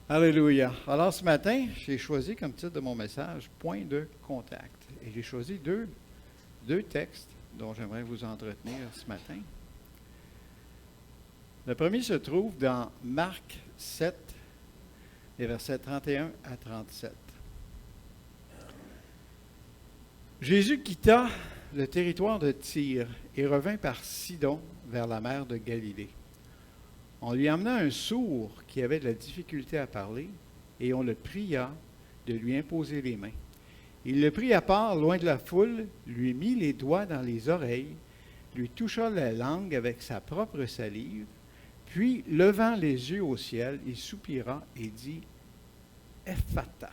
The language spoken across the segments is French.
Alléluia. Alors ce matin, j'ai choisi comme titre de mon message Point de contact. Et j'ai choisi deux textes dont j'aimerais vous entretenir ce matin. Le premier se trouve dans Marc 7, les versets 31 à 37. Jésus quitta le territoire de Tyr et revint par Sidon vers la mer de Galilée. On lui amena un sourd qui avait de la difficulté à parler, et on le pria de lui imposer les mains. Il le prit à part, loin de la foule, lui mit les doigts dans les oreilles, lui toucha la langue avec sa propre salive, puis, levant les yeux au ciel, il soupira et dit « Ephphatha »,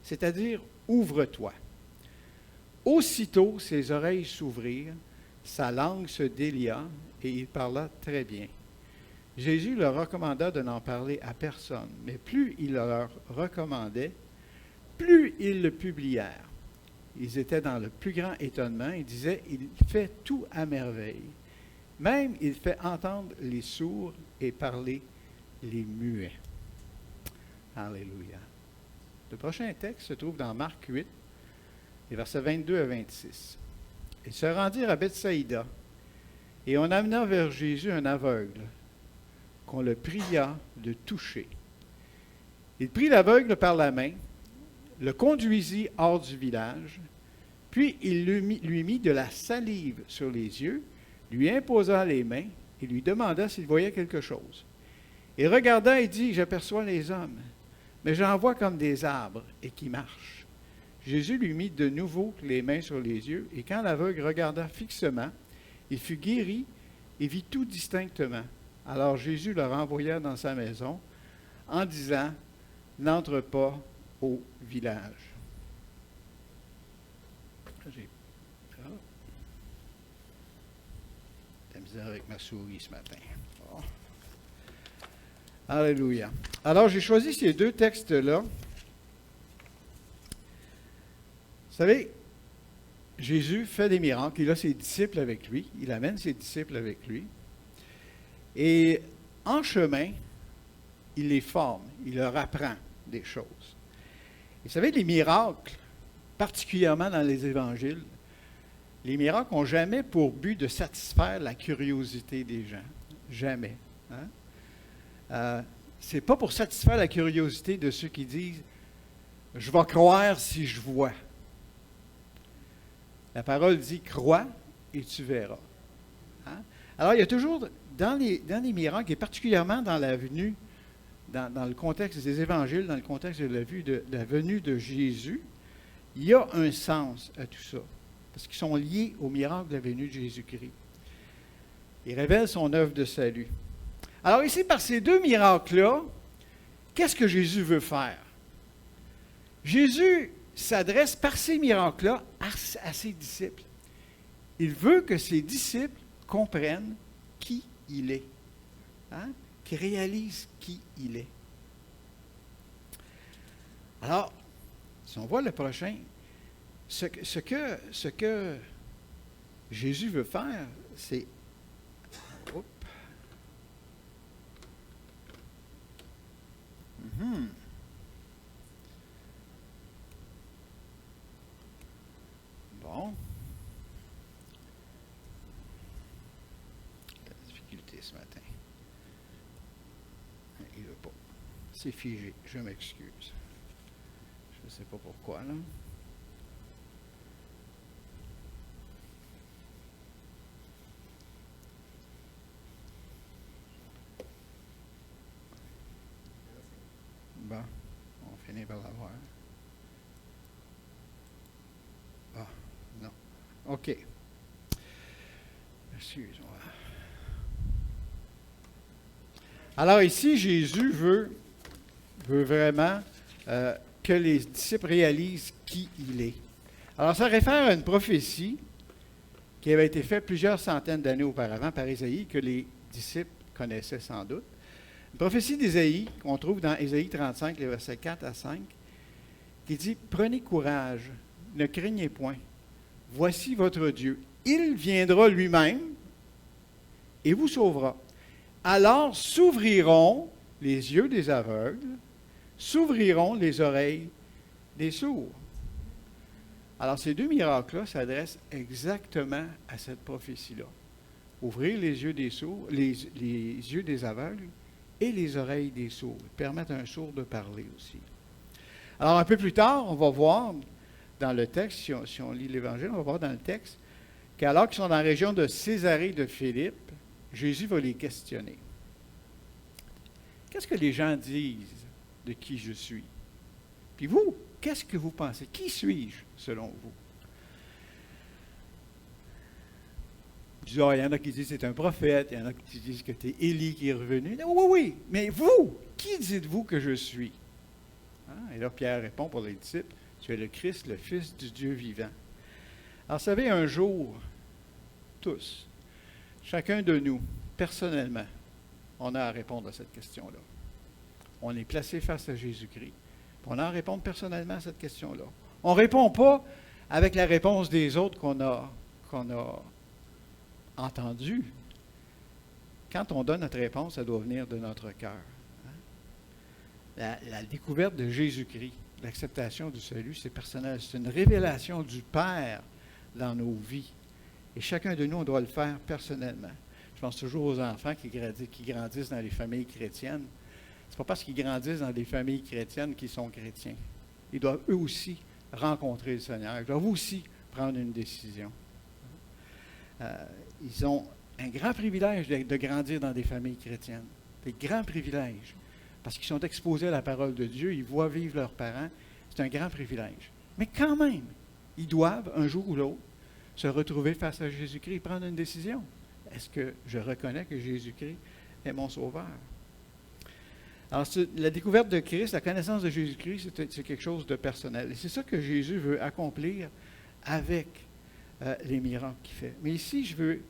c'est-à-dire « Ouvre-toi ». Aussitôt, ses oreilles s'ouvrirent, sa langue se délia, et il parla très bien. Jésus leur recommanda de n'en parler à personne, mais plus il leur recommandait, plus ils le publièrent. Ils étaient dans le plus grand étonnement et disaient, il fait tout à merveille. Même il fait entendre les sourds et parler les muets. Alléluia. Le prochain texte se trouve dans Marc 8, les versets 22 à 26. Ils se rendirent à Bethsaïda, et on amena vers Jésus un aveugle, qu'on le pria de toucher. Il prit l'aveugle par la main, le conduisit hors du village, puis il lui mit de la salive sur les yeux, lui imposa les mains et lui demanda s'il voyait quelque chose. Il regarda et dit, « J'aperçois les hommes, mais j'en vois comme des arbres et qui marchent. » Jésus lui mit de nouveau les mains sur les yeux, et quand l'aveugle regarda fixement, il fut guéri et vit tout distinctement. Alors Jésus le renvoya dans sa maison en disant, « N'entre pas au village. » J'ai de la misère avec ma souris ce matin. Oh. Alléluia. Alors j'ai choisi ces deux textes-là. Vous savez, Jésus fait des miracles, il a ses disciples avec lui, il amène ses disciples avec lui. Et en chemin, il les forme, il leur apprend des choses. Et vous savez, les miracles, particulièrement dans les évangiles, les miracles n'ont jamais pour but de satisfaire la curiosité des gens. Jamais. Ce n'est pas pour satisfaire la curiosité de ceux qui disent « Je vais croire si je vois ». La parole dit « Crois et tu verras ». Alors, il y a toujours, dans les miracles, et particulièrement dans la venue, dans le contexte des évangiles, dans le contexte de la venue de Jésus, il y a un sens à tout ça, parce qu'ils sont liés au miracle de la venue de Jésus-Christ. Il révèle son œuvre de salut. Alors ici, par ces deux miracles-là, qu'est-ce que Jésus veut faire? Jésus s'adresse par ces miracles-là à ses disciples. Il veut que ses disciples comprennent qui il est, qu'ils réalisent qui il est. Alors, si on voit le prochain, ce que Jésus veut faire, c'est... Bon. La difficulté ce matin. Il ne veut pas. C'est figé. Je m'excuse. Je ne sais pas pourquoi, là. Bon, on finit par l'avoir. Ah, non. OK. Excuse-moi. Alors ici, Jésus veut vraiment que les disciples réalisent qui il est. Alors ça réfère à une prophétie qui avait été faite plusieurs centaines d'années auparavant par Ésaïe, que les disciples connaissaient sans doute. Une prophétie d'Ésaïe qu'on trouve dans Ésaïe 35, les versets 4 à 5, qui dit « Prenez courage, ne craignez point, voici votre Dieu. Il viendra lui-même et vous sauvera. Alors s'ouvriront les yeux des aveugles, s'ouvriront les oreilles des sourds. Alors, ces deux miracles-là s'adressent exactement à cette prophétie-là. Ouvrir les yeux des sourds, les yeux des aveugles et les oreilles des sourds. Permettre à un sourd de parler aussi. Alors, un peu plus tard, on va voir dans le texte, si on lit l'Évangile, on va voir dans le texte qu'alors qu'ils sont dans la région de Césarée de Philippe, Jésus va les questionner. Qu'est-ce que les gens disent de qui je suis? Puis vous, qu'est-ce que vous pensez? Qui suis-je, selon vous? Il y en a qui disent que c'est un prophète, il y en a qui disent que tu es Élie qui est revenu. Oui, oui, mais vous, qui dites-vous que je suis? Et là, Pierre répond pour les disciples, tu es le Christ, le Fils du Dieu vivant. Alors, vous savez, un jour, tous, chacun de nous, personnellement, on a à répondre à cette question-là. On est placé face à Jésus-Christ. On a à répondre personnellement à cette question-là. On ne répond pas avec la réponse des autres qu'on a entendue. Quand on donne notre réponse, ça doit venir de notre cœur. La découverte de Jésus-Christ, l'acceptation du salut, c'est personnel. C'est une révélation du Père dans nos vies. Et chacun de nous, on doit le faire personnellement. Je pense toujours aux enfants qui grandissent dans les familles chrétiennes. Ce n'est pas parce qu'ils grandissent dans des familles chrétiennes qu'ils sont chrétiens. Ils doivent eux aussi rencontrer le Seigneur. Ils doivent aussi prendre une décision. Ils ont un grand privilège de grandir dans des familles chrétiennes. Des grands privilèges. Parce qu'ils sont exposés à la parole de Dieu, ils voient vivre leurs parents. C'est un grand privilège. Mais quand même, ils doivent, un jour ou l'autre, se retrouver face à Jésus-Christ et prendre une décision. Est-ce que je reconnais que Jésus-Christ est mon sauveur? Alors, la découverte de Christ, la connaissance de Jésus-Christ, c'est quelque chose de personnel. Et c'est ça que Jésus veut accomplir avec les miracles qu'il fait. Mais ici, je veux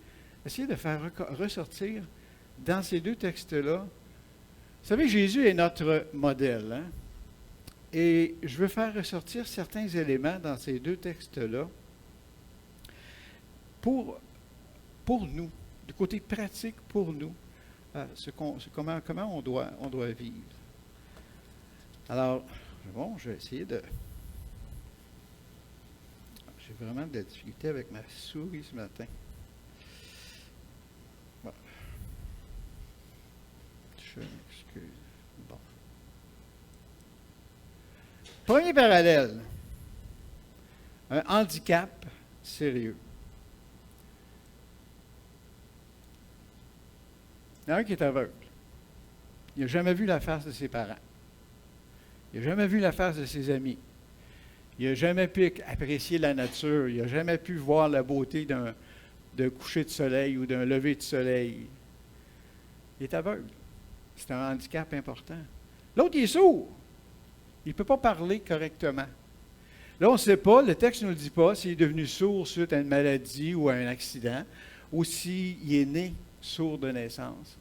essayer de faire ressortir dans ces deux textes-là. Vous savez, Jésus est notre modèle. Hein? Et je veux faire ressortir certains éléments dans ces deux textes-là pour nous, du côté pratique pour nous, comment on doit vivre. Alors, bon, je vais essayer de... J'ai vraiment de la difficulté avec ma souris ce matin. Bon. Je m'excuse. Bon. Premier parallèle. Un handicap sérieux. Il y en a un qui est aveugle. Il n'a jamais vu la face de ses parents. Il n'a jamais vu la face de ses amis. Il n'a jamais pu apprécier la nature. Il n'a jamais pu voir la beauté d'un coucher de soleil ou d'un lever de soleil. Il est aveugle. C'est un handicap important. L'autre, il est sourd. Il ne peut pas parler correctement. Là, on ne sait pas, le texte ne nous le dit pas, s'il est devenu sourd suite à une maladie ou à un accident, ou s'il est né sourd de naissance.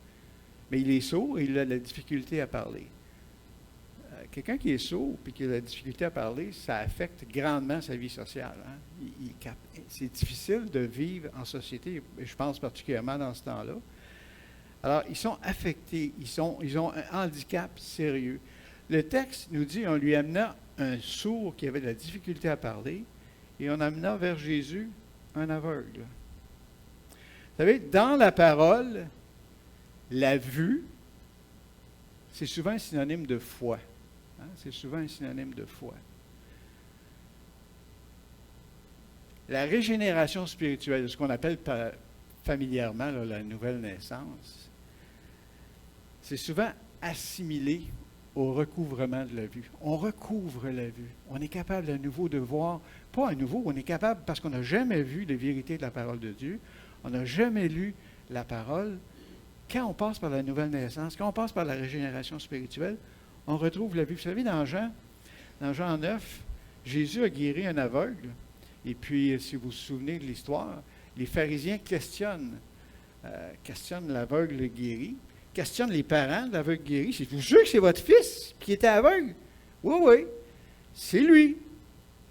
Mais il est sourd et il a de la difficulté à parler. Quelqu'un qui est sourd et qui a de la difficulté à parler, ça affecte grandement sa vie sociale. Hein? C'est difficile de vivre en société, je pense particulièrement dans ce temps-là. Alors, ils sont affectés, ils ont un handicap sérieux. Le texte nous dit, on lui amena un sourd qui avait de la difficulté à parler, et on amena vers Jésus un aveugle. Vous savez, dans la parole, la vue, c'est souvent un synonyme de foi. Hein? C'est souvent un synonyme de foi. La régénération spirituelle, ce qu'on appelle familièrement là, la nouvelle naissance, c'est souvent assimilé au recouvrement de la vue. On recouvre la vue. On est capable à nouveau de voir, pas à nouveau, on est capable, parce qu'on n'a jamais vu les vérités de la parole de Dieu, on n'a jamais lu la parole. Quand on passe par la nouvelle naissance, quand on passe par la régénération spirituelle, on retrouve la vue. Vous savez, dans Jean 9, Jésus a guéri un aveugle. Et puis, si vous vous souvenez de l'histoire, les pharisiens questionnent l'aveugle guéri, questionnent les parents de l'aveugle guéri. C'est vous sûr que c'est votre fils qui était aveugle? Oui, oui, c'est lui.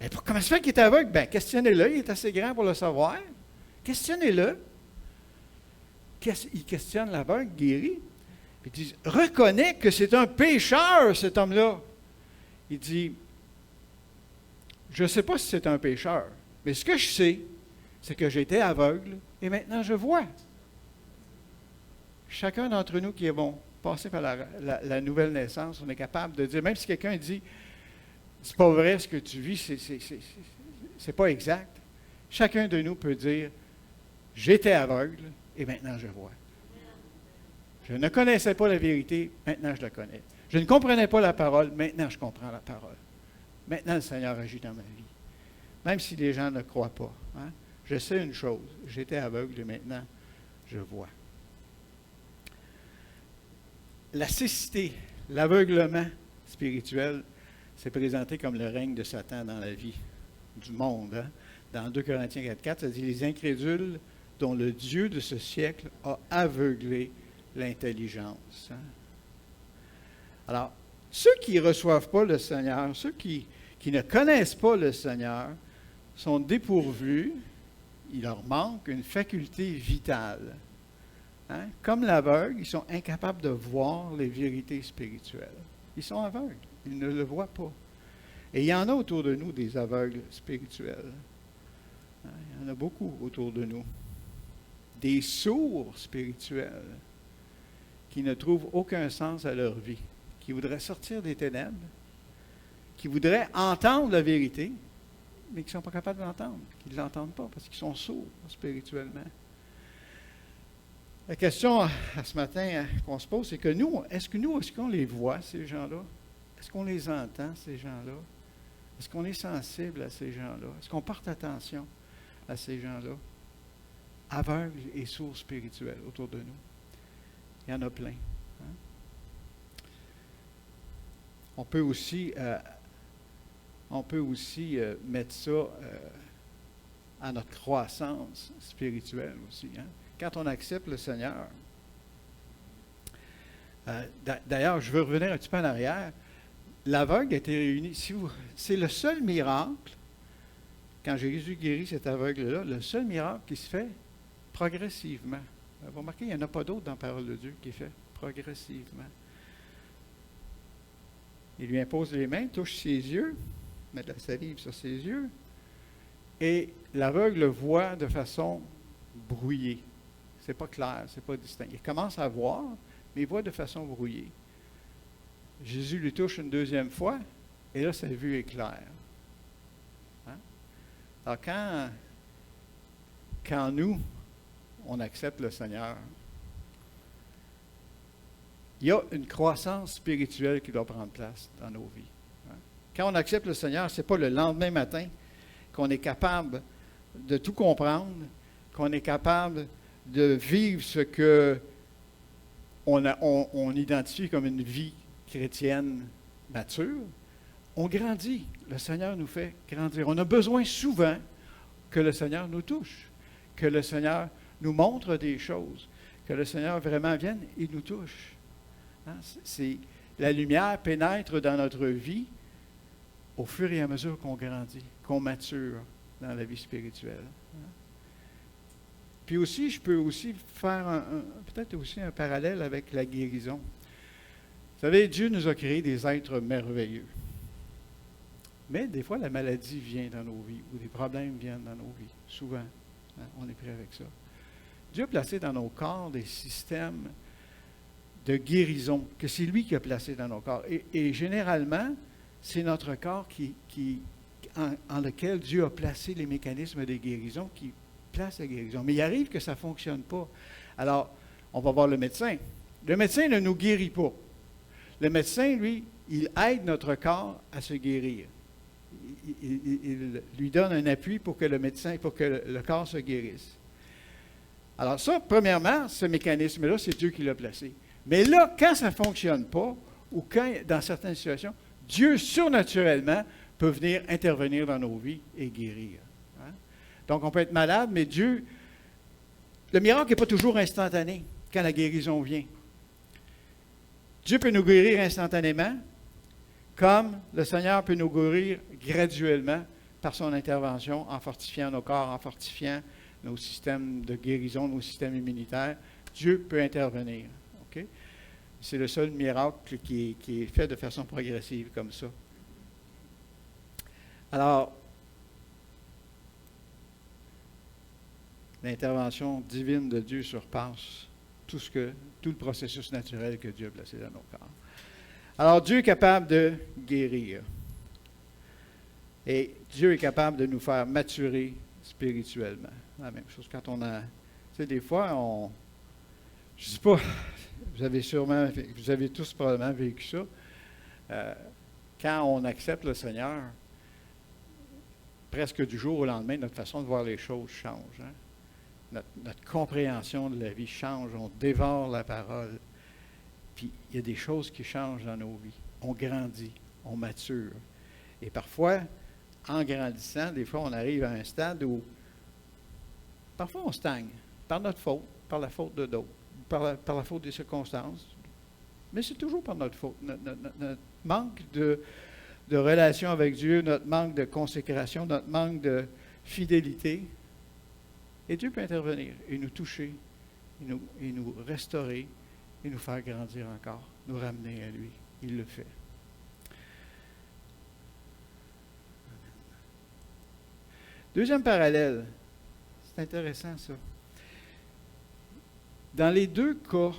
Et comment ça fait qu'il est aveugle? Bien, questionnez-le, il est assez grand pour le savoir. Questionnez-le. Ils questionnent l'aveugle guéri. Ils disent, reconnais que c'est un pécheur, cet homme-là. Il dit, je ne sais pas si c'est un pécheur, mais ce que je sais, c'est que j'étais aveugle et maintenant je vois. Chacun d'entre nous qui est passé par la nouvelle naissance, on est capable de dire, même si quelqu'un dit, c'est pas vrai ce que tu vis, c'est pas exact. Chacun de nous peut dire, j'étais aveugle et maintenant je vois. Je ne connaissais pas la vérité, maintenant je la connais. Je ne comprenais pas la parole, maintenant je comprends la parole. Maintenant le Seigneur agit dans ma vie. Même si les gens ne croient pas. Hein? Je sais une chose, j'étais aveugle et maintenant je vois. La cécité, l'aveuglement spirituel, c'est présenté comme le règne de Satan dans la vie du monde. Hein? Dans 2 Corinthiens 4,4, ça dit « Les incrédules dont le Dieu de ce siècle a aveuglé l'intelligence. Hein? » Alors, ceux qui ne reçoivent pas le Seigneur, ceux qui ne connaissent pas le Seigneur, sont dépourvus, il leur manque une faculté vitale. Hein? Comme l'aveugle, ils sont incapables de voir les vérités spirituelles. Ils sont aveugles, ils ne le voient pas. Et il y en a autour de nous des aveugles spirituels. Hein? Il y en a beaucoup autour de nous. Des sourds spirituels qui ne trouvent aucun sens à leur vie, qui voudraient sortir des ténèbres, qui voudraient entendre la vérité, mais qui ne sont pas capables d'entendre, qui ne l'entendent pas parce qu'ils sont sourds spirituellement. La question à ce matin qu'on se pose, c'est que est-ce qu'on les voit, ces gens-là? Est-ce qu'on les entend, ces gens-là? Est-ce qu'on est sensible à ces gens-là? Est-ce qu'on porte attention à ces gens-là? Aveugles et sourds spirituels autour de nous. Il y en a plein. Hein? On peut aussi mettre ça à notre croissance spirituelle aussi. Hein? Quand on accepte le Seigneur, d'ailleurs, je veux revenir un petit peu en arrière, l'aveugle a été réuni, c'est le seul miracle, quand Jésus guérit cet aveugle-là, le seul miracle qui se fait progressivement. Vous remarquez, il n'y en a pas d'autre dans la parole de Dieu qui est fait progressivement. Il lui impose les mains, touche ses yeux, met de la salive sur ses yeux, et l'aveugle voit de façon brouillée. C'est pas clair, c'est pas distinct. Il commence à voir, mais il voit de façon brouillée. Jésus lui touche une deuxième fois, et là, sa vue est claire. Hein? Alors, quand nous, on accepte le Seigneur, il y a une croissance spirituelle qui doit prendre place dans nos vies. Hein? Quand on accepte le Seigneur, ce n'est pas le lendemain matin qu'on est capable de tout comprendre, qu'on est capable de vivre ce qu'on identifie comme une vie chrétienne mature. On grandit. Le Seigneur nous fait grandir. On a besoin souvent que le Seigneur nous touche, que le Seigneur nous montre des choses, que le Seigneur vraiment vienne et nous touche. Hein? La lumière pénètre dans notre vie au fur et à mesure qu'on grandit, qu'on mature dans la vie spirituelle. Hein? Puis aussi, je peux aussi faire peut-être aussi un parallèle avec la guérison. Vous savez, Dieu nous a créés des êtres merveilleux. Mais des fois, la maladie vient dans nos vies, ou des problèmes viennent dans nos vies. Souvent, hein, on est prêt avec ça. Dieu a placé dans nos corps des systèmes de guérison, que c'est lui qui a placé dans nos corps. Et généralement, c'est notre corps en lequel Dieu a placé les mécanismes de guérison qui place la guérison. Mais il arrive que ça ne fonctionne pas. Alors, on va voir le médecin. Le médecin ne nous guérit pas. Le médecin, lui, il aide notre corps à se guérir. Il lui donne un appui pour que le corps se guérisse. Alors ça, premièrement, ce mécanisme-là, c'est Dieu qui l'a placé. Mais là, quand ça ne fonctionne pas, ou quand, dans certaines situations, Dieu, surnaturellement, peut venir intervenir dans nos vies et guérir. Hein? Donc, on peut être malade, mais Dieu, le miracle n'est pas toujours instantané quand la guérison vient. Dieu peut nous guérir instantanément, comme le Seigneur peut nous guérir graduellement par son intervention, en fortifiant nos corps, en fortifiant nos systèmes de guérison, nos systèmes immunitaires. Dieu peut intervenir. Okay? C'est le seul miracle qui est fait de façon progressive comme ça. Alors, l'intervention divine de Dieu surpasse tout le processus naturel que Dieu a placé dans nos corps. Alors, Dieu est capable de guérir. Et Dieu est capable de nous faire maturer spirituellement. La même chose quand on a... Tu sais, des fois, je ne sais pas, vous avez tous probablement vécu ça. Quand on accepte le Seigneur, presque du jour au lendemain, notre façon de voir les choses change. Hein? Notre compréhension de la vie change. On dévore la parole. Puis, il y a des choses qui changent dans nos vies. On grandit, on mature. Et parfois, en grandissant, des fois, on arrive à un stade où parfois on stagne, par notre faute, par la faute de d'autres, par la faute des circonstances. Mais c'est toujours par notre faute. Notre manque de relation avec Dieu, notre manque de consécration, notre manque de fidélité. Et Dieu peut intervenir et nous toucher, et nous restaurer, et nous faire grandir encore, nous ramener à lui. Il le fait. Deuxième parallèle. C'est intéressant, ça. Dans les deux cas,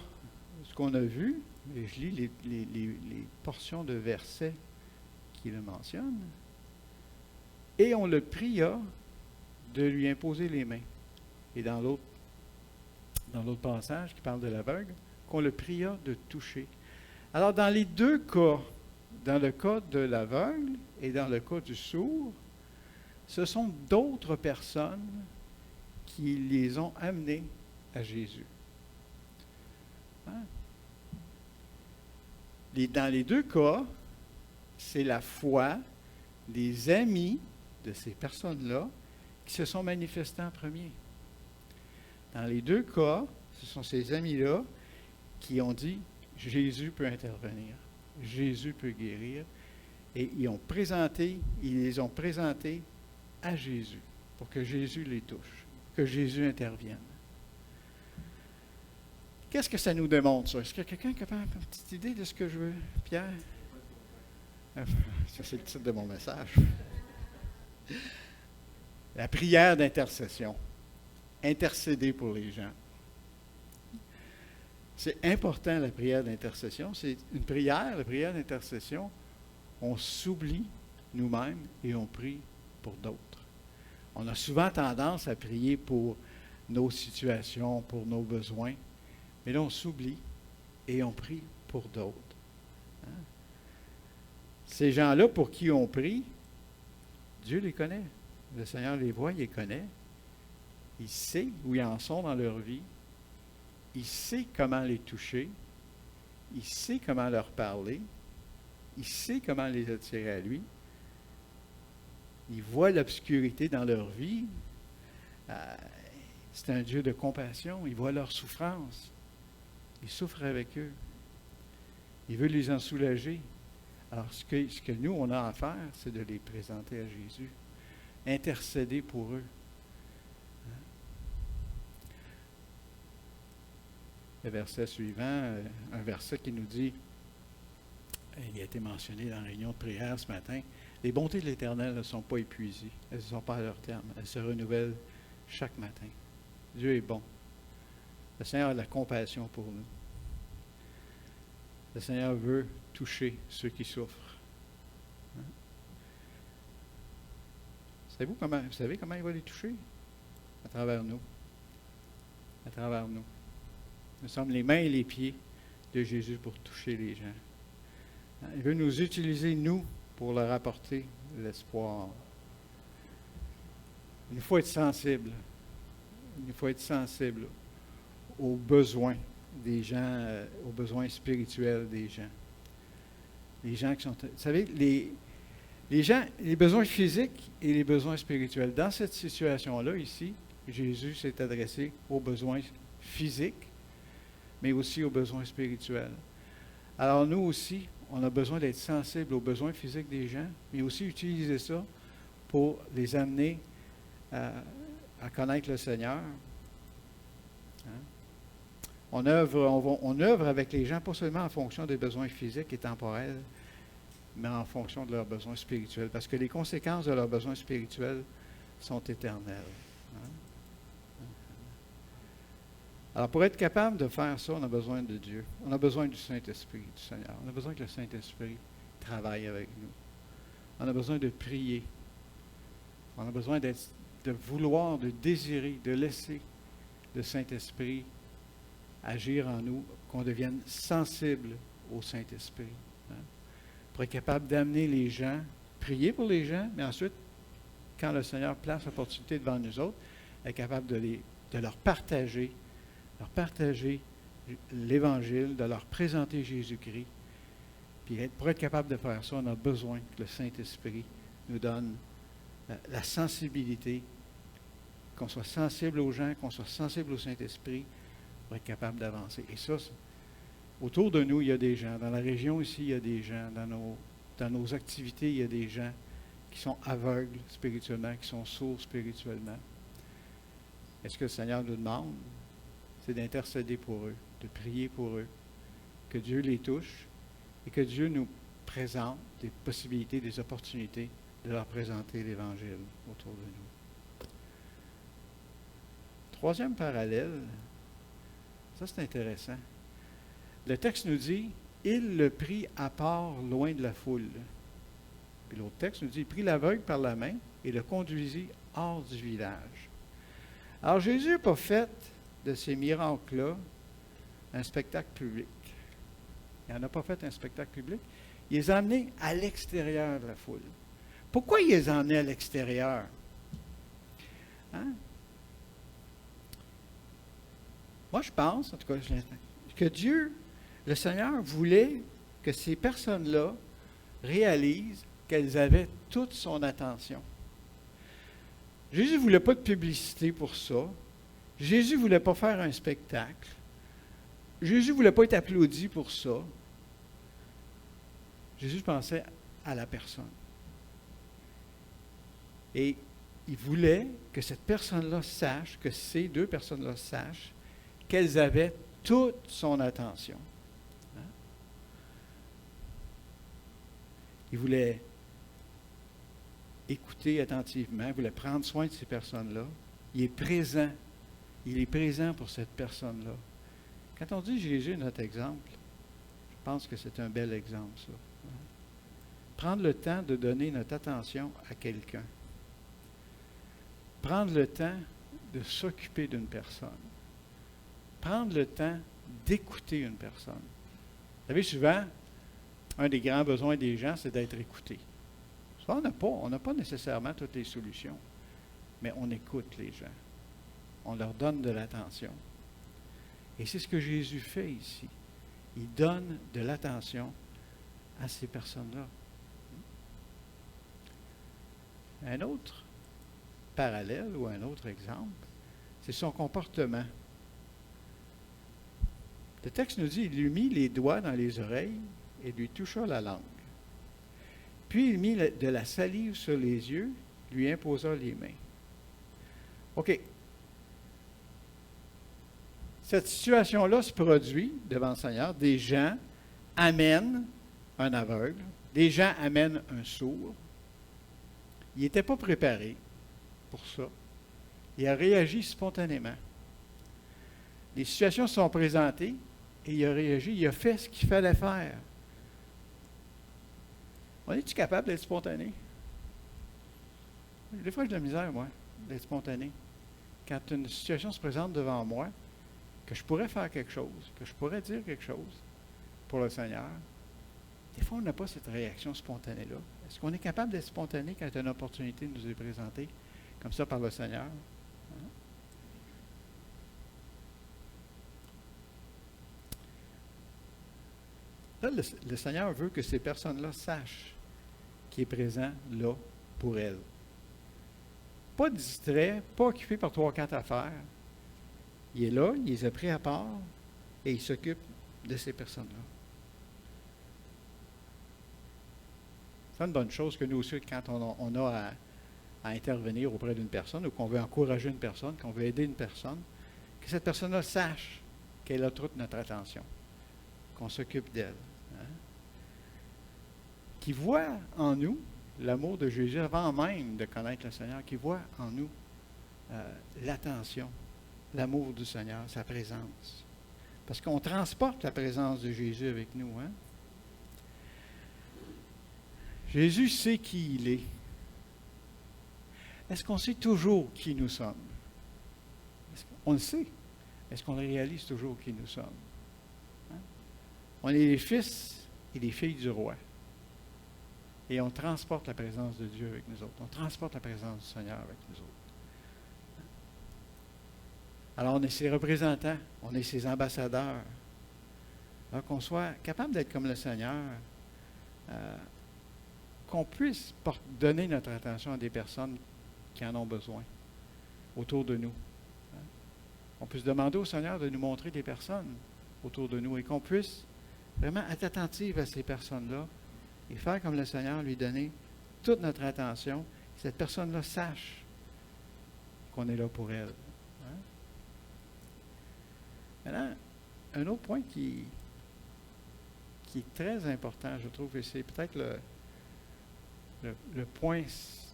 ce qu'on a vu, et je lis les portions de versets qui le mentionnent, et on le pria de lui imposer les mains. Et dans l'autre passage qui parle de l'aveugle, qu'on le pria de toucher. Alors, dans les deux cas, dans le cas de l'aveugle et dans le cas du sourd, ce sont d'autres personnes qui les ont amenés à Jésus. Hein? Dans les deux cas, c'est la foi des amis de ces personnes-là qui se sont manifestés en premier. Dans les deux cas, ce sont ces amis-là qui ont dit « Jésus peut intervenir, Jésus peut guérir ». Et ils les ont présentés à Jésus pour que Jésus les touche, que Jésus intervienne. Qu'est-ce que ça nous démontre, ça? Est-ce que quelqu'un a une petite idée de ce que je veux, Pierre? Ça, c'est le titre de mon message. La prière d'intercession. Intercéder pour les gens. C'est important, la prière d'intercession. C'est une prière, la prière d'intercession. On s'oublie nous-mêmes et on prie pour d'autres. On a souvent tendance à prier pour nos situations, pour nos besoins. Mais là, on s'oublie et on prie pour d'autres. Hein? Ces gens-là pour qui on prie, Dieu les connaît. Le Seigneur les voit, il les connaît. Il sait où ils en sont dans leur vie. Il sait comment les toucher. Il sait comment leur parler. Il sait comment les attirer à lui. Il voit l'obscurité dans leur vie. C'est un Dieu de compassion. Il voit leur souffrance. Il souffre avec eux. Il veut les en soulager. Alors, ce que nous, on a à faire, c'est de les présenter à Jésus. Intercéder pour eux. Le verset suivant, un verset qui nous dit, il a été mentionné dans la réunion de prière ce matin, les bontés de l'Éternel ne sont pas épuisées, elles ne sont pas à leur terme, elles se renouvellent chaque matin. Dieu est bon. Le Seigneur a de la compassion pour nous. Le Seigneur veut toucher ceux qui souffrent. Hein? Vous savez comment il va les toucher? À travers nous. À travers nous. Nous sommes les mains et les pieds de Jésus pour toucher les gens. Il veut nous utiliser, nous, pour leur apporter l'espoir. Il faut être sensible. Il faut être sensible aux besoins des gens, aux besoins spirituels des gens. Les gens qui sont... Vous savez, les gens, les besoins physiques et les besoins spirituels. Dans cette situation-là, ici, Jésus s'est adressé aux besoins physiques, mais aussi aux besoins spirituels. Alors nous aussi, on a besoin d'être sensibles aux besoins physiques des gens, mais aussi utiliser ça pour les amener à connaître le Seigneur. Hein? On œuvre avec les gens, pas seulement en fonction des besoins physiques et temporels, mais en fonction de leurs besoins spirituels, parce que les conséquences de leurs besoins spirituels sont éternelles. Hein? Alors, pour être capable de faire ça, on a besoin de Dieu. On a besoin du Saint-Esprit, du Seigneur. On a besoin que le Saint-Esprit travaille avec nous. On a besoin de prier. On a besoin de vouloir, de désirer, de laisser le Saint-Esprit agir en nous, qu'on devienne sensible au Saint-Esprit. Hein? Pour être capable d'amener les gens, prier pour les gens, mais ensuite, quand le Seigneur place l'opportunité devant nous autres, être capable de leur partager l'Évangile, de leur présenter Jésus-Christ. Puis pour être capable de faire ça, on a besoin que le Saint-Esprit nous donne la sensibilité, qu'on soit sensible aux gens, qu'on soit sensible au Saint-Esprit pour être capable d'avancer. Et ça, autour de nous, il y a des gens. Dans la région ici, il y a des gens. Dans nos activités, il y a des gens qui sont aveugles spirituellement, qui sont sourds spirituellement. Est-ce que le Seigneur nous demande? C'est d'intercéder pour eux, de prier pour eux, que Dieu les touche et que Dieu nous présente des possibilités, des opportunités de leur présenter l'Évangile autour de nous. Troisième parallèle, ça c'est intéressant. Le texte nous dit, « Il le prit à part loin de la foule. » Puis l'autre texte nous dit, « Il prit l'aveugle par la main et le conduisit hors du village. » Alors Jésus n'a pas fait de ces miracles-là un spectacle public. Il n'en a pas fait un spectacle public. Il les a emmenés à l'extérieur de la foule. Pourquoi il les a emmenés à l'extérieur? Hein? Moi, je pense, en tout cas, que Dieu, le Seigneur, voulait que ces personnes-là réalisent qu'elles avaient toute son attention. Jésus ne voulait pas de publicité pour ça. Jésus ne voulait pas faire un spectacle. Jésus ne voulait pas être applaudi pour ça. Jésus pensait à la personne. Et il voulait que cette personne-là sache, que ces deux personnes-là sachent qu'elles avaient toute son attention. Hein? Il voulait écouter attentivement, il voulait prendre soin de ces personnes-là. Il est présent. Il est présent pour cette personne-là. Quand on dit Jésus est notre exemple, je pense que c'est un bel exemple, ça. Prendre le temps de donner notre attention à quelqu'un. Prendre le temps de s'occuper d'une personne. Prendre le temps d'écouter une personne. Vous savez, souvent, un des grands besoins des gens, c'est d'être écouté. Ça, on n'a pas nécessairement toutes les solutions, mais on écoute les gens. On leur donne de l'attention. Et c'est ce que Jésus fait ici. Il donne de l'attention à ces personnes-là. Un autre parallèle ou un autre exemple, c'est son comportement. Le texte nous dit, il lui mit les doigts dans les oreilles et lui toucha la langue. Puis il mit de la salive sur les yeux, lui imposa les mains. OK. Cette situation-là se produit devant le Seigneur. Des gens amènent un aveugle, des gens amènent un sourd. Il n'était pas préparé pour ça. Il a réagi spontanément. Les situations se sont présentées et il a réagi, il a fait ce qu'il fallait faire. On est-tu capable d'être spontané? Des fois, j'ai de la misère, moi, d'être spontané. Quand une situation se présente devant moi, que je pourrais faire quelque chose, que je pourrais dire quelque chose pour le Seigneur, des fois, on n'a pas cette réaction spontanée-là. Est-ce qu'on est capable d'être spontané quand une opportunité nous est présentée comme ça par le Seigneur? Hein? Là, le Seigneur veut que ces personnes-là sachent qu'il est présent là pour elles. Pas distrait, pas occupé par 3-4 affaires. Il est là, il les a pris à part et il s'occupe de ces personnes-là. C'est une bonne chose que nous aussi, quand on a à intervenir auprès d'une personne ou qu'on veut encourager une personne, qu'on veut aider une personne, que cette personne-là sache qu'elle a toute notre attention, qu'on s'occupe d'elle. Hein? qui voit en nous l'amour de Jésus avant même de connaître le Seigneur, qui voit en nous l'attention, l'amour du Seigneur, sa présence. Parce qu'on transporte la présence de Jésus avec nous. Hein? Jésus sait qui il est. Est-ce qu'on sait toujours qui nous sommes? On le sait. Est-ce qu'on le réalise toujours qui nous sommes? Hein? On est les fils et les filles du roi. Et on transporte la présence de Dieu avec nous autres. On transporte la présence du Seigneur avec nous autres. Alors, on est ses représentants, on est ses ambassadeurs. Alors qu'on soit capable d'être comme le Seigneur, qu'on puisse donner notre attention à des personnes qui en ont besoin autour de nous. On puisse demander au Seigneur de nous montrer des personnes autour de nous et qu'on puisse vraiment être attentif à ces personnes-là et faire comme le Seigneur, lui donner toute notre attention, que cette personne-là sache qu'on est là pour elle. Maintenant, un autre point qui est très important, je trouve, et c'est peut-être le point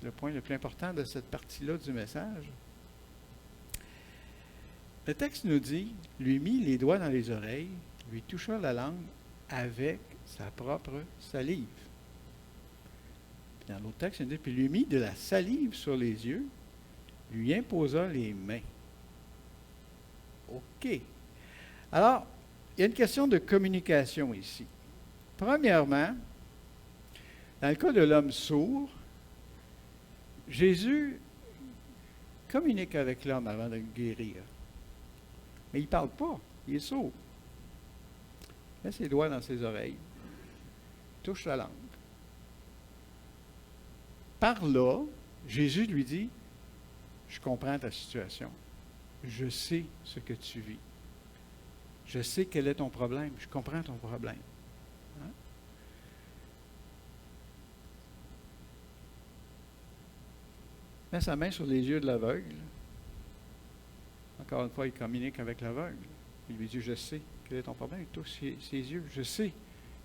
le plus important de cette partie-là du message. Le texte nous dit, lui mit les doigts dans les oreilles, lui toucha la langue avec sa propre salive. Puis dans l'autre texte, il nous dit, puis lui mit de la salive sur les yeux, lui imposa les mains. OK. Alors, il y a une question de communication ici. Premièrement, dans le cas de l'homme sourd, Jésus communique avec l'homme avant de le guérir. Mais il ne parle pas, il est sourd. Il met ses doigts dans ses oreilles, touche la langue. Par là, Jésus lui dit, je comprends ta situation, je sais ce que tu vis. Je sais quel est ton problème. Je comprends ton problème. Hein? Met sa main sur les yeux de l'aveugle. Encore une fois, il communique avec l'aveugle. Il lui dit, je sais quel est ton problème. Il touche ses yeux. Je sais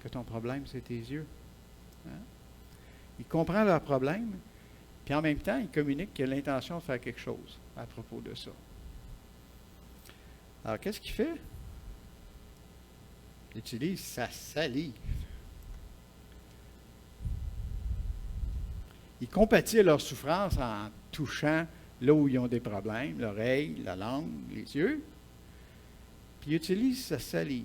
que ton problème, c'est tes yeux. Hein? Il comprend leur problème, puis en même temps, il communique qu'il a l'intention de faire quelque chose à propos de ça. Alors, qu'est-ce qu'il fait? Il utilise sa salive. Il compatit à leur souffrance en touchant là où ils ont des problèmes, l'oreille, la langue, les yeux. Puis il utilise sa salive.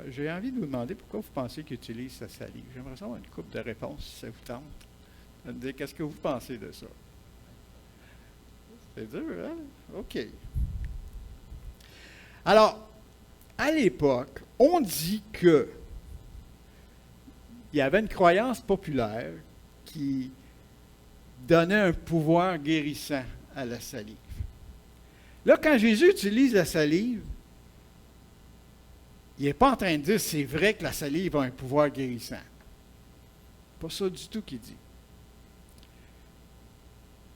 J'ai envie de vous demander pourquoi vous pensez qu'il utilise sa salive. J'aimerais savoir une couple de réponses si ça vous tente. De me dire qu'est-ce que vous pensez de ça. C'est dur, hein? OK. Alors, à l'époque, on dit que il y avait une croyance populaire qui donnait un pouvoir guérissant à la salive. Là, quand Jésus utilise la salive, il n'est pas en train de dire c'est vrai que la salive a un pouvoir guérissant. Pas ça du tout qu'il dit.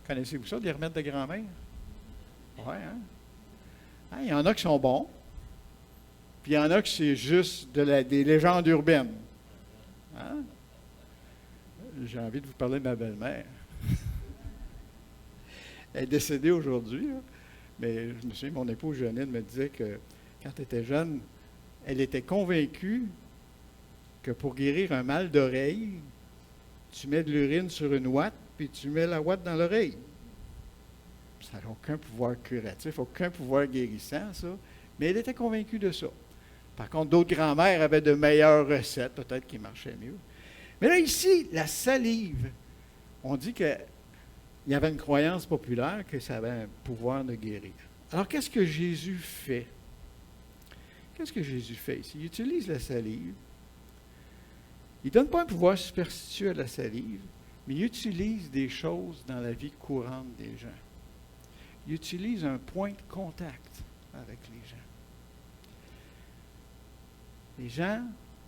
Connaissez-vous ça, des remèdes de grand-mère? Oui, hein? Il y en a qui sont bons. Puis il y en a qui c'est juste des légendes urbaines. Hein? J'ai envie de vous parler de ma belle-mère. Elle est décédée aujourd'hui, hein? Mais je me souviens, mon épouse Jeannine me disait que quand elle était jeune, elle était convaincue que pour guérir un mal d'oreille, tu mets de l'urine sur une ouate, puis tu mets la ouate dans l'oreille. Ça n'a aucun pouvoir curatif, aucun pouvoir guérissant, ça. Mais elle était convaincue de ça. Par contre, d'autres grands-mères avaient de meilleures recettes, peut-être qui marchaient mieux. Mais là, ici, la salive, on dit qu'il y avait une croyance populaire que ça avait un pouvoir de guérir. Alors, qu'est-ce que Jésus fait? Qu'est-ce que Jésus fait ici? Il utilise la salive. Il ne donne pas un pouvoir superstitieux à la salive, mais il utilise des choses dans la vie courante des gens. Il utilise un point de contact avec les gens. Les gens,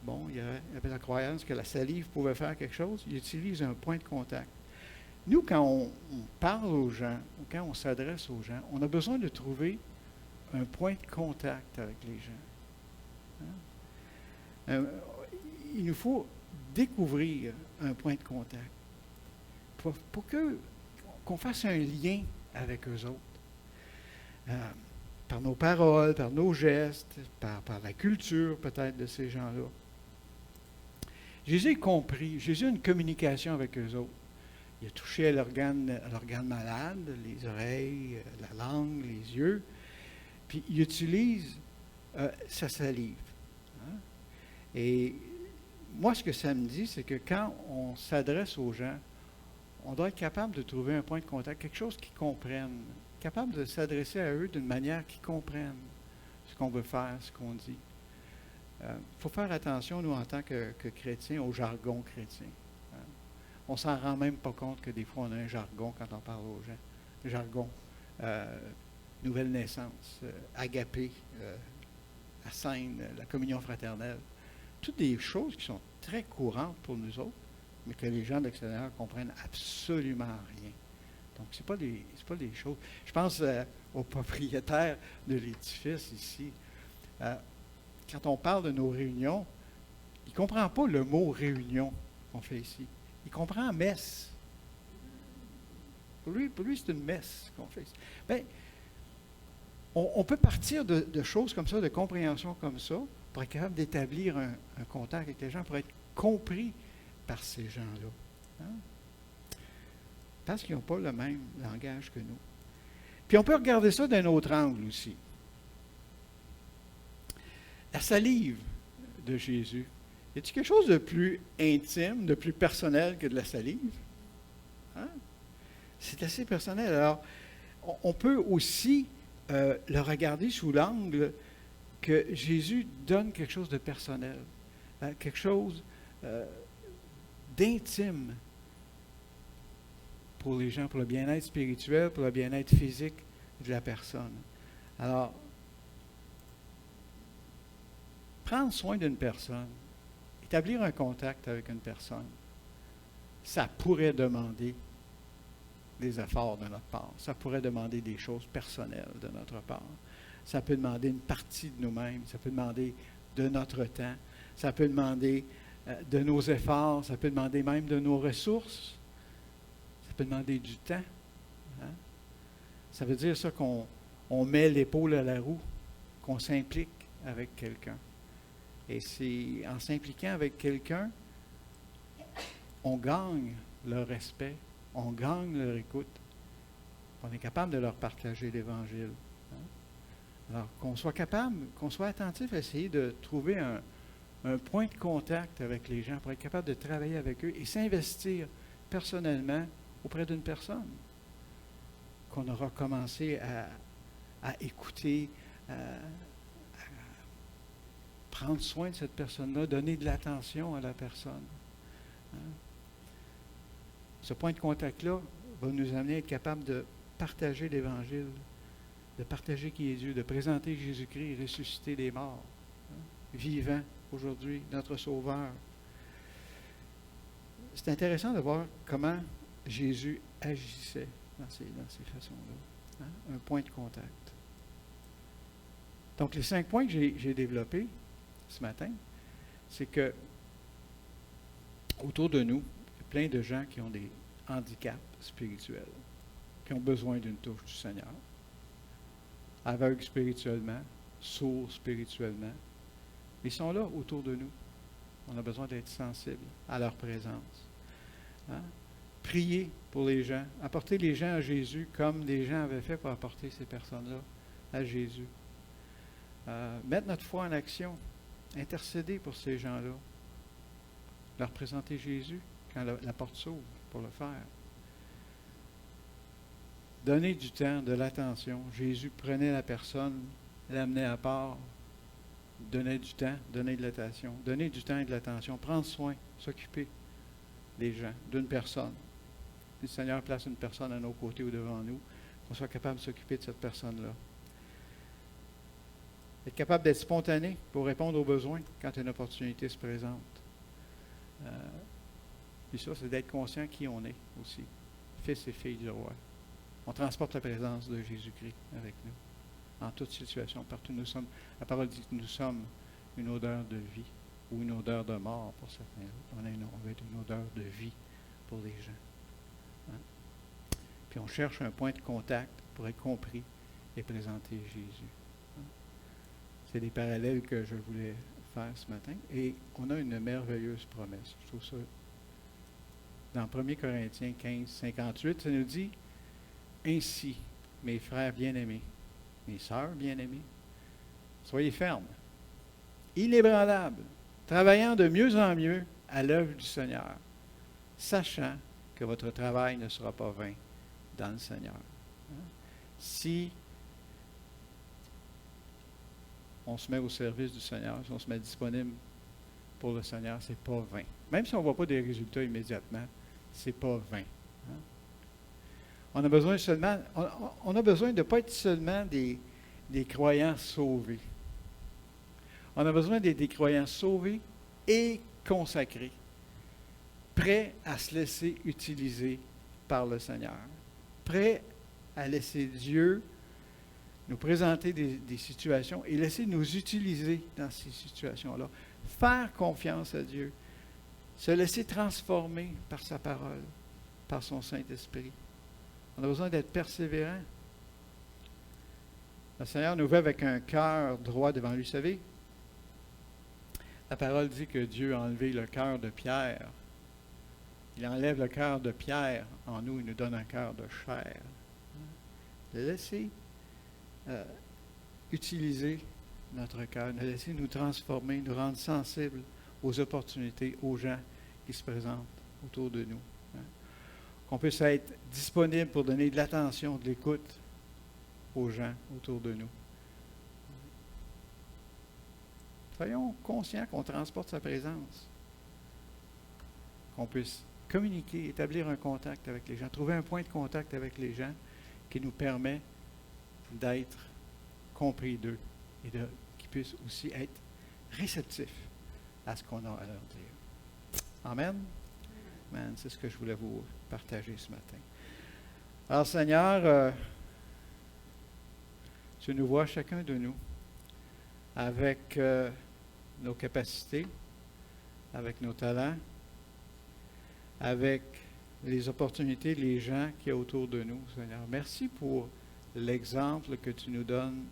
bon, il y avait la croyance que la salive pouvait faire quelque chose, il utilise un point de contact. Nous, quand on parle aux gens, ou quand on s'adresse aux gens, on a besoin de trouver un point de contact avec les gens. Hein? Il nous faut découvrir un point de contact, pour qu'on fasse un lien avec eux autres. Par nos paroles, par nos gestes, par la culture peut-être de ces gens-là. Jésus a compris, Jésus a une communication avec eux autres. Il a touché à l'organe malade, les oreilles, la langue, les yeux, puis il utilise sa salive. Hein? Et moi, ce que ça me dit, c'est que quand on s'adresse aux gens, on doit être capable de trouver un point de contact, quelque chose qu'ils comprennent, capable de s'adresser à eux d'une manière qu'ils comprennent ce qu'on veut faire, ce qu'on dit. Il faut faire attention, nous, en tant que chrétiens, au jargon chrétien. On ne s'en rend même pas compte que des fois, on a un jargon quand on parle aux gens. Le jargon, nouvelle naissance, agapé, la scène, la communion fraternelle. Toutes des choses qui sont très courantes pour nous autres, mais que les gens de l'extérieur ne comprennent absolument rien. Donc, ce n'est pas des choses. Je pense au propriétaire de l'édifice ici. Quand on parle de nos réunions, il ne comprend pas le mot réunion qu'on fait ici. Il comprend messe. Pour lui c'est une messe qu'on fait ici. Bien, on peut partir de choses comme ça, de compréhension comme ça, pour être capable d'établir un contact avec les gens, pour être compris par ces gens-là. Hein? Parce qu'ils n'ont pas le même langage que nous. Puis on peut regarder ça d'un autre angle aussi. La salive de Jésus. Y a-t-il quelque chose de plus intime, de plus personnel que de la salive? Hein? C'est assez personnel. Alors, on peut aussi le regarder sous l'angle que Jésus donne quelque chose de personnel, quelque chose d'intime pour les gens, pour le bien-être spirituel, pour le bien-être physique de la personne. Alors, prendre soin d'une personne, établir un contact avec une personne, ça pourrait demander des efforts de notre part. Ça pourrait demander des choses personnelles de notre part. Ça peut demander une partie de nous-mêmes. Ça peut demander de notre temps. Ça peut demander de nos efforts. Ça peut demander même de nos ressources. Ça peut demander du temps. Hein? Ça veut dire ça qu'on met l'épaule à la roue, qu'on s'implique avec quelqu'un. Et c'est en s'impliquant avec quelqu'un, on gagne leur respect, on gagne leur écoute. On est capable de leur partager l'Évangile. Hein? Alors, qu'on soit capable, qu'on soit attentif à essayer de trouver un point de contact avec les gens pour être capable de travailler avec eux et s'investir personnellement auprès d'une personne qu'on aura commencé à écouter, à prendre soin de cette personne-là, donner de l'attention à la personne. Hein? Ce point de contact-là va nous amener à être capable de partager l'Évangile, de partager qui est Dieu, de présenter Jésus-Christ ressuscité des morts, hein? Vivant aujourd'hui, notre Sauveur. C'est intéressant de voir comment Jésus agissait dans ces façons-là. Hein? Un point de contact. Donc, les 5 points que j'ai développés ce matin, c'est que autour de nous, il y a plein de gens qui ont des handicaps spirituels, qui ont besoin d'une touche du Seigneur. Aveugles spirituellement, sourds spirituellement. Ils sont là autour de nous. On a besoin d'être sensibles à leur présence. Hein? Prier pour les gens, apporter les gens à Jésus comme les gens avaient fait pour apporter ces personnes-là à Jésus. Mettre notre foi en action, intercéder pour ces gens-là, leur présenter Jésus quand la porte s'ouvre pour le faire. Donner du temps, de l'attention. Jésus prenait la personne, l'amenait à part, donnait du temps, donnait de l'attention. Donner du temps et de l'attention, prendre soin, s'occuper des gens, d'une personne. Le Seigneur place une personne à nos côtés ou devant nous, qu'on soit capable de s'occuper de cette personne-là. Être capable d'être spontané pour répondre aux besoins quand une opportunité se présente. Puis ça, c'est d'être conscient qui on est aussi. Fils et filles du roi. On transporte la présence de Jésus-Christ avec nous. En toute situation, partout où nous sommes. La parole dit que nous sommes une odeur de vie ou une odeur de mort pour certains autres. On veut être une odeur de vie pour les gens. Hein? Puis on cherche un point de contact pour être compris et présenter Jésus. Hein? C'est des parallèles que je voulais faire ce matin. Et on a une merveilleuse promesse. Je trouve ça. Dans 1 Corinthiens 15, 58, ça nous dit « Ainsi, mes frères bien-aimés, mes sœurs bien-aimées, soyez fermes, inébranlables, travaillant de mieux en mieux à l'œuvre du Seigneur, sachant que votre travail ne sera pas vain dans le Seigneur. » Si on se met au service du Seigneur, si on se met disponible pour le Seigneur, c'est pas vain. Même si on ne voit pas des résultats immédiatement, c'est pas vain. Hein? On a besoin de ne pas être seulement des croyants sauvés. On a besoin d'être des croyants sauvés et consacrés, prêts à se laisser utiliser par le Seigneur, prêts à laisser Dieu nous présenter des situations et laisser nous utiliser dans ces situations-là. Faire confiance à Dieu, se laisser transformer par sa parole, par son Saint-Esprit. On a besoin d'être persévérant. Le Seigneur nous veut avec un cœur droit devant lui. Vous savez, la parole dit que Dieu a enlevé le cœur de pierre. Il enlève le cœur de pierre en nous, il nous donne un cœur de chair. De laisser utiliser notre cœur, de laisser nous transformer, nous rendre sensibles aux opportunités, aux gens qui se présentent autour de nous. Hein. Qu'on puisse être disponible pour donner de l'attention, de l'écoute aux gens autour de nous. Soyons conscients qu'on transporte sa présence. Qu'on puisse communiquer, établir un contact avec les gens, trouver un point de contact avec les gens qui nous permet d'être compris d'eux et qu'ils puissent aussi être réceptifs à ce qu'on a à leur dire. Amen. Amen. C'est ce que je voulais vous partager ce matin. Alors Seigneur, tu nous vois chacun de nous avec nos capacités, avec nos talents, avec les opportunités, les gens qu'il y a autour de nous, Seigneur. Merci pour l'exemple que tu nous donnes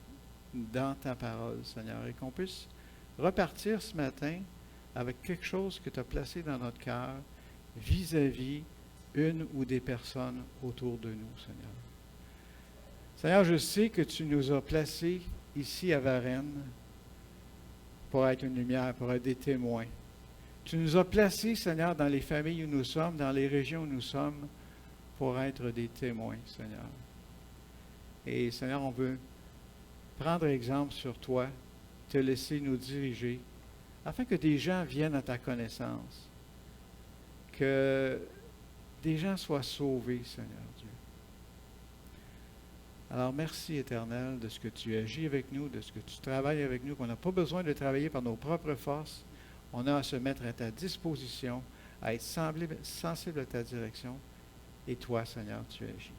dans ta parole, Seigneur, et qu'on puisse repartir ce matin avec quelque chose que tu as placé dans notre cœur vis-à-vis une ou des personnes autour de nous, Seigneur. Seigneur, je sais que tu nous as placés ici à Varennes pour être une lumière, pour être des témoins. Tu nous as placés, Seigneur, dans les familles où nous sommes, dans les régions où nous sommes, pour être des témoins, Seigneur. Et Seigneur, on veut prendre exemple sur toi, te laisser nous diriger, afin que des gens viennent à ta connaissance, que des gens soient sauvés, Seigneur Dieu. Alors merci, Éternel, de ce que tu agis avec nous, de ce que tu travailles avec nous, qu'on n'a pas besoin de travailler par nos propres forces. On a à se mettre à ta disposition, à être sensible à ta direction. Et toi, Seigneur, tu agis.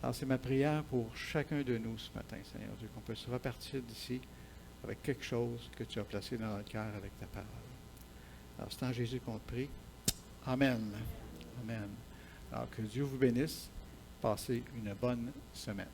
Alors, c'est ma prière pour chacun de nous ce matin, Seigneur Dieu, qu'on puisse repartir d'ici avec quelque chose que tu as placé dans notre cœur avec ta parole. Alors, c'est en Jésus qu'on te prie. Amen. Amen. Alors, que Dieu vous bénisse. Passez une bonne semaine.